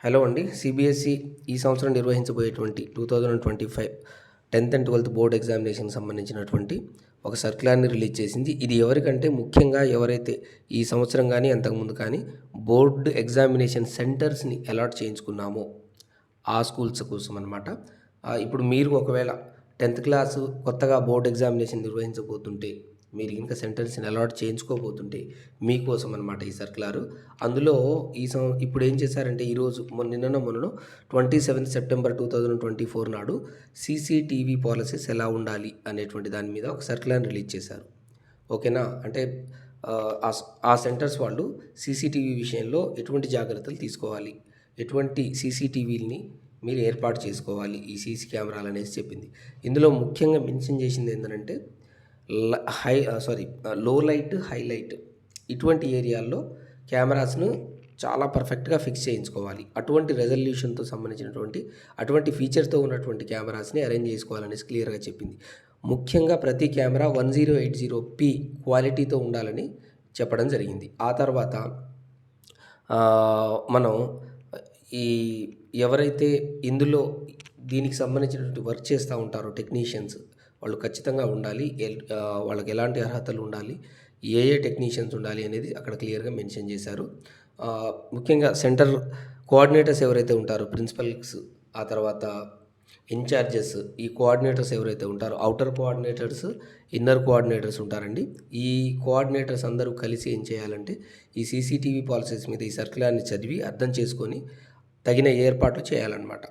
Hello అండి. CBSE ఈ సంవత్సరం నిర్వహించబోయేటువంటి 2025 10th అండ్ 12th బోర్డ్ ఎగ్జామినేషన్‌కి సంబంధించినటువంటి ఒక సర్క్యులర్‌ని రిలీజ్ చేసింది. ఇది ఎవరికంటే ముఖ్యంగా ఎవరైతే ఈ సంవత్సరం గానీ, అంతకుముందు కానీ బోర్డ్ ఎగ్జామినేషన్ సెంటర్స్‌ని అలాట్ చేయించుకున్నామో ఆ స్కూల్స్ కోసం అనమాట. ఇప్పుడు మీరు ఒకవేళ 10th క్లాసు కొత్తగా బోర్డ్ ఎగ్జామినేషన్ నిర్వహించబోతుంటే, మీరు ఇంకా సెంటర్స్‌ని అలాట్ చేయించుకోబోతుంటే మీకోసం అనమాట ఈ సర్క్యులరు. అందులో ఇప్పుడు ఏం చేశారంటే ఈరోజు నిన్ననో మొన్ననో 27 సెప్టెంబర్ 2024 నాడు సీసీటీవీ పాలిసీస్ ఎలా ఉండాలి అనేటువంటి దాని మీద ఒక సర్క్యులర్‌ని రిలీజ్ చేశారు. ఓకేనా? అంటే ఆ సెంటర్స్ వాళ్ళు సీసీటీవీ విషయంలో ఎటువంటి జాగ్రత్తలు తీసుకోవాలి, ఎటువంటి సీసీటీవీలని మీరు ఏర్పాటు చేసుకోవాలి, ఈ సీసీ కెమెరాలనేసి చెప్పింది. ఇందులో ముఖ్యంగా మెన్షన్ చేసింది ఏంటంటే లో లైట్, హైలైట్ ఇటువంటి ఏరియాల్లో కెమెరాస్‌ను చాలా పర్ఫెక్ట్‌గా ఫిక్స్ చేయించుకోవాలి. అటువంటి రెజల్యూషన్‌తో సంబంధించినటువంటి అటువంటి ఫీచర్స్‌తో ఉన్నటువంటి కెమెరాస్‌ని అరేంజ్ చేసుకోవాలనేసి క్లియర్‌గా చెప్పింది. ముఖ్యంగా ప్రతి కెమెరా 1080p క్వాలిటీతో ఉండాలని చెప్పడం జరిగింది. ఆ తర్వాత మనం ఈ ఎవరైతే ఇందులో దీనికి సంబంధించినటువంటి వర్క్ చేస్తూ ఉంటారో టెక్నీషియన్స్ వాళ్ళు ఖచ్చితంగా ఉండాలి. వాళ్ళకి ఎలాంటి అర్హతలు ఉండాలి, ఏ టెక్నీషియన్స్ ఉండాలి అనేది అక్కడ క్లియర్‌గా మెన్షన్ చేశారు. ముఖ్యంగా సెంటర్ కోఆర్డినేటర్స్ ఎవరైతే ఉంటారో ప్రిన్సిపల్స్, ఆ తర్వాత ఇన్ఛార్జెస్, ఈ కోఆర్డినేటర్స్ ఎవరైతే ఉంటారో ఔటర్ కోఆర్డినేటర్స్, ఇన్నర్ కోఆర్డినేటర్స్ ఉంటారండి. ఈ కోఆర్డినేటర్స్ అందరూ కలిసి ఏం చేయాలంటే ఈ సీసీటీవీ పాలసీస్ మీద ఈ సర్క్యులర్‌ని చదివి అర్థం చేసుకొని తగిన ఏర్పాట్లు చేయాలన్నమాట.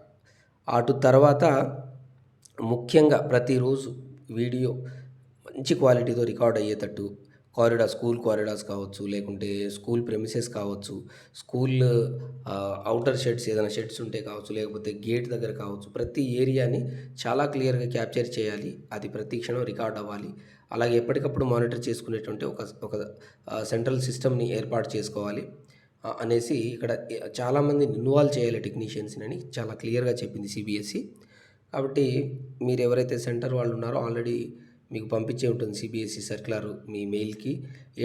అటు తర్వాత ముఖ్యంగా ప్రతిరోజు వీడియో మంచి క్వాలిటీతో రికార్డ్ అయ్యేటట్టు స్కూల్ కారిడార్స్ కావచ్చు, లేకుంటే స్కూల్ ప్రెమిసెస్ కావచ్చు, స్కూల్ ఔటర్ షెడ్స్ ఏదైనా షెడ్స్ ఉంటే కావచ్చు, లేకపోతే గేట్ దగ్గర కావచ్చు, ప్రతి ఏరియాని చాలా క్లియర్‌గా క్యాప్చర్ చేయాలి. అది ప్రతి క్షణం రికార్డ్ అవ్వాలి. అలాగే ఎప్పటికప్పుడు మానిటర్ చేసుకునేటువంటి ఒక సెంట్రల్ సిస్టమ్‌ని ఏర్పాటు చేసుకోవాలి అనేసి ఇక్కడ చాలామందిని ఇన్వాల్వ్ చేయాలి టెక్నీషియన్స్‌ని అని చాలా క్లియర్‌గా చెప్పింది సిబిఎస్ఈ. కాబట్టి మీరు ఎవరైతే సెంటర్ వాళ్ళు ఉన్నారో ఆల్రెడీ మీకు పంపించే ఉంటుంది సిబిఎస్ఈ సర్క్యులర్ మీ మెయిల్‌కి.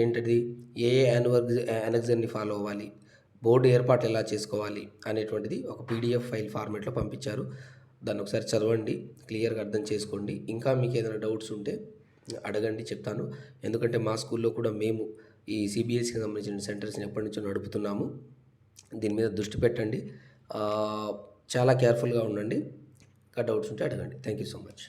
ఏంటది, ఏ అనెక్సర్‌ని ఫాలో అవ్వాలి, బోర్డు ఏర్పాట్లు ఎలా చేసుకోవాలి అనేటువంటిది ఒక పీడిఎఫ్ ఫైల్ ఫార్మాట్‌లో పంపించారు. దాన్ని ఒకసారి చదవండి, క్లియర్‌గా అర్థం చేసుకోండి. ఇంకా మీకు ఏదైనా డౌట్స్ ఉంటే అడగండి, చెప్తాను. ఎందుకంటే మా స్కూల్లో కూడా మేము ఈ సిబిఎస్ఈకి సంబంధించిన సెంటర్స్‌ని ఎప్పటినుంచో నడుపుతున్నాము. దీని మీద దృష్టి పెట్టండి. చాలా కేర్ఫుల్‌గా ఉండండి. ఇంకా డౌట్స్ ఉంటే అడగండి. Thank you so much.